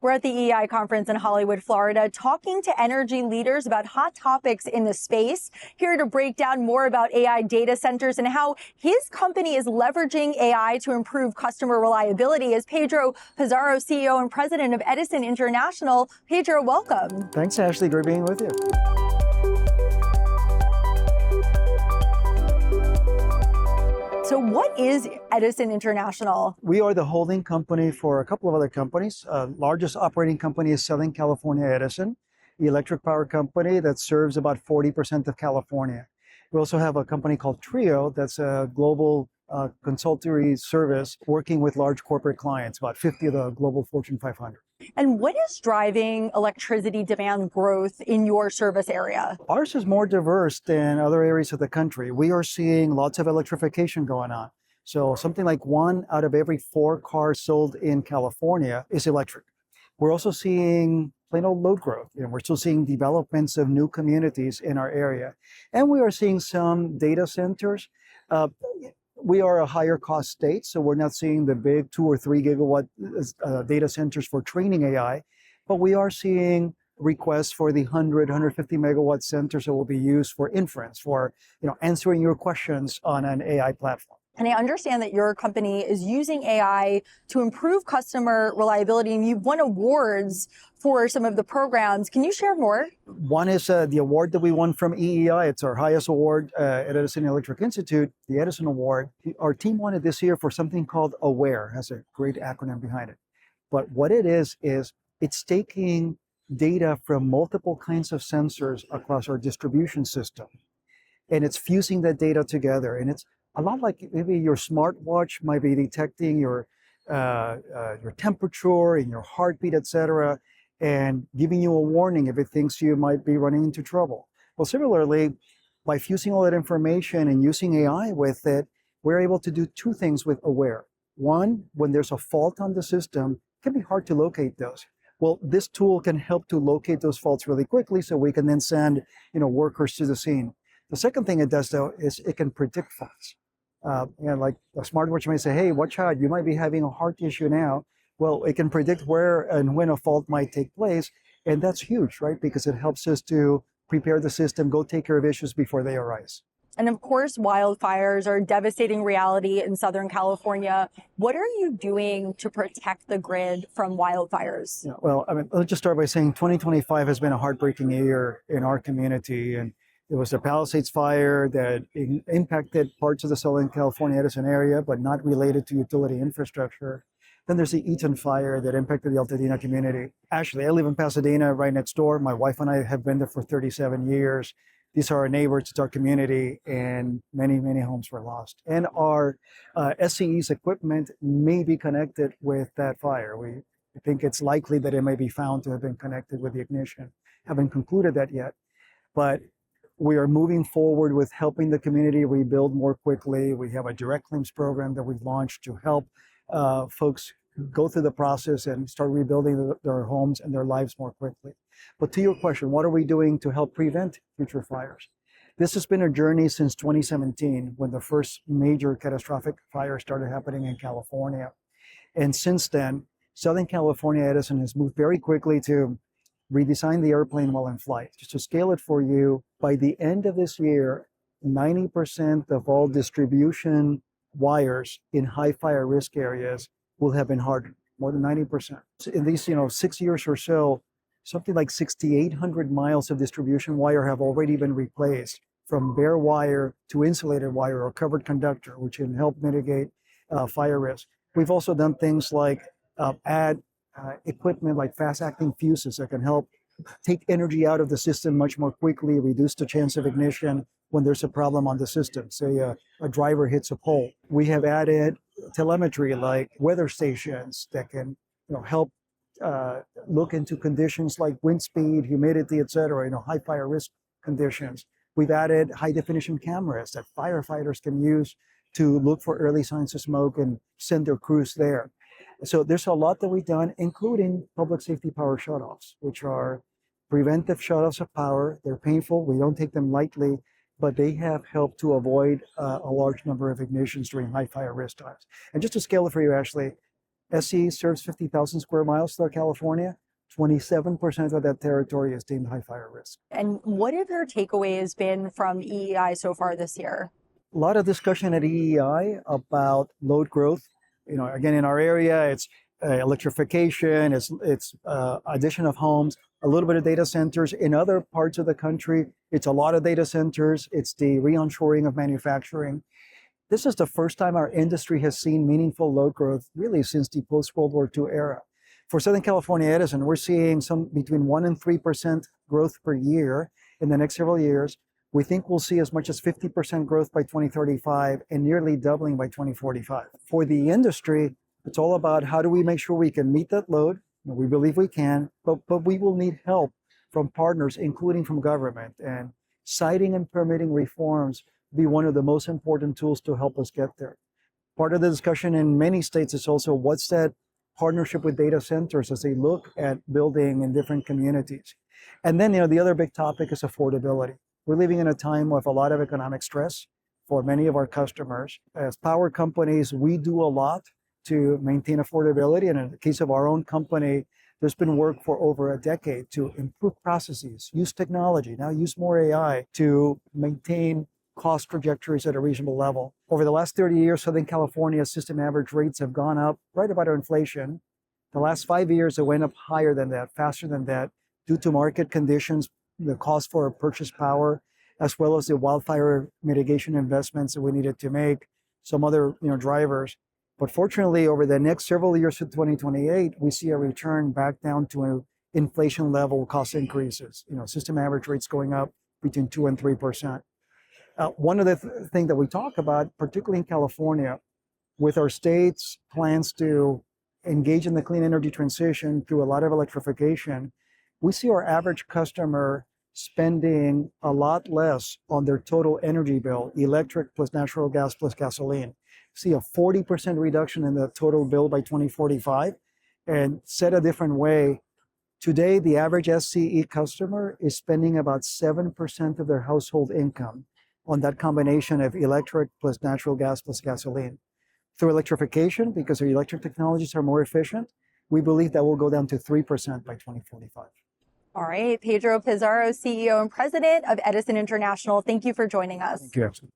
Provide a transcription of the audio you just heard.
We're at the EEI conference in Hollywood, Florida, talking to energy leaders about hot topics in the space. Here to break down more about AI data centers and how his company is leveraging AI to improve customer reliability is Pedro Pizarro, CEO and president of Edison International. Pedro, welcome. Thanks, Ashley. Great being with you. So what is Edison International? We are the holding company for a couple of other companies. Largest operating company is Southern California Edison, the electric power company that serves about 40% of California. We also have a company called Trio that's a global consultancy service working with large corporate clients, about 50 of the global Fortune 500. And what is driving electricity demand growth in your service area? Ours is more diverse than other areas of the country. We are seeing lots of electrification going on. So something like 1 out of every 4 cars sold in California is electric. We're also seeing plain old load growth. We're still seeing developments of new communities in our area. And we are seeing some data centers. We are a higher cost state, so we're not seeing the big 2 or 3 gigawatt data centers for training AI, but we are seeing requests for the 100, 150 megawatt centers that will be used for inference, for answering your questions on an AI platform. And I understand that your company is using AI to improve customer reliability, and you've won awards for some of the programs. Can you share more? One is the award that we won from EEI. It's our highest award at Edison Electric Institute, the Edison Award. Our team won it this year for something called AWARE. It has a great acronym behind it. But what it is it's taking data from multiple kinds of sensors across our distribution system, and it's fusing that data together. And it's a lot like maybe your smartwatch might be detecting your temperature and your heartbeat, etc., and giving you a warning if it thinks you might be running into trouble. Well, similarly, by fusing all that information and using AI with it, we're able to do 2 things with AWARE. One, when there's a fault on the system, it can be hard to locate those. Well, this tool can help to locate those faults really quickly so we can then send workers to the scene. The second thing it does, though, is it can predict faults. Like a smartwatch may say, hey, watch out, you might be having a heart issue now. Well, it can predict where and when a fault might take place. And that's huge, right? Because it helps us to prepare the system, go take care of issues before they arise. And of course, wildfires are a devastating reality in Southern California. What are you doing to protect the grid from wildfires? Let's just start by saying 2025 has been a heartbreaking year in our community. And it was the Palisades fire that impacted parts of the Southern California Edison area, but not related to utility infrastructure. Then there's the Eaton fire that impacted the Altadena community. Actually, I live in Pasadena, right next door. My wife and I have been there for 37 years. These are our neighbors, it's our community, and many, many homes were lost. And our SCE's equipment may be connected with that fire. We think it's likely that it may be found to have been connected with the ignition. Haven't concluded that yet. But we are moving forward with helping the community rebuild more quickly. We have a direct claims program that we've launched to help folks go through the process and start rebuilding their homes and their lives more quickly. But to your question, what are we doing to help prevent future fires? This has been a journey since 2017, when the first major catastrophic fire started happening in California. And since then, Southern California Edison has moved very quickly to redesign the airplane while in flight. Just to scale it for you, by the end of this year, 90% of all distribution wires in high fire risk areas will have been hardened, more than 90%. In these 6 years or so, something like 6,800 miles of distribution wire have already been replaced, from bare wire to insulated wire or covered conductor, which can help mitigate fire risk. We've also done things like add equipment like fast-acting fuses that can help take energy out of the system much more quickly, reduce the chance of ignition when there's a problem on the system. Say a driver hits a pole. We have added telemetry like weather stations that can help look into conditions like wind speed, humidity, etc., high fire risk conditions. We've added high definition cameras that firefighters can use to look for early signs of smoke and send their crews there. So there's a lot that we've done, including public safety power shutoffs, which are preventive shutoffs of power. They're painful. We don't take them lightly, but they have helped to avoid a large number of ignitions during high fire risk times. And just to scale it for you, Ashley, SCE serves 50,000 square miles throughout California. 27% of that territory is deemed high fire risk. And what have your takeaways been from EEI so far this year? A lot of discussion at EEI about load growth. Again, in our area, it's electrification, it's addition of homes, a little bit of data centers. In other parts of the country, it's a lot of data centers. It's the re-onshoring of manufacturing. This is the first time our industry has seen meaningful load growth really since the post-World War II era. For Southern California Edison, we're seeing some between 1% and 3% growth per year in the next several years. We think we'll see as much as 50% growth by 2035 and nearly doubling by 2045. For the industry, it's all about how do we make sure we can meet that load. We believe we can, but we will need help from partners, including from government. And siting and permitting reforms be one of the most important tools to help us get there. Part of the discussion in many states is also what's that partnership with data centers as they look at building in different communities. And then, the other big topic is affordability. We're living in a time of a lot of economic stress for many of our customers. As power companies, we do a lot to maintain affordability. And in the case of our own company, there's been work for over a decade to improve processes, use technology, now use more AI to maintain cost trajectories at a reasonable level. Over the last 30 years, Southern California's system average rates have gone up right about our inflation. The last 5 years, it went up higher than that, faster than that, due to market conditions, the cost for purchase power, as well as the wildfire mitigation investments that we needed to make, some other drivers. But fortunately, over the next several years to 2028, we see a return back down to inflation level cost increases. System average rates going up between 2 and 3%. One of the things that we talk about, particularly in California, with our state's plans to engage in the clean energy transition through a lot of electrification, we see our average customer spending a lot less on their total energy bill, electric plus natural gas plus gasoline. See a 40% reduction in the total bill by 2045. And said a different way, today the average SCE customer is spending about 7% of their household income on that combination of electric plus natural gas plus gasoline. Through electrification, because our electric technologies are more efficient, we believe that will go down to 3% by 2045. All right, Pedro Pizarro, CEO and President of Edison International, thank you for joining us. Thank you.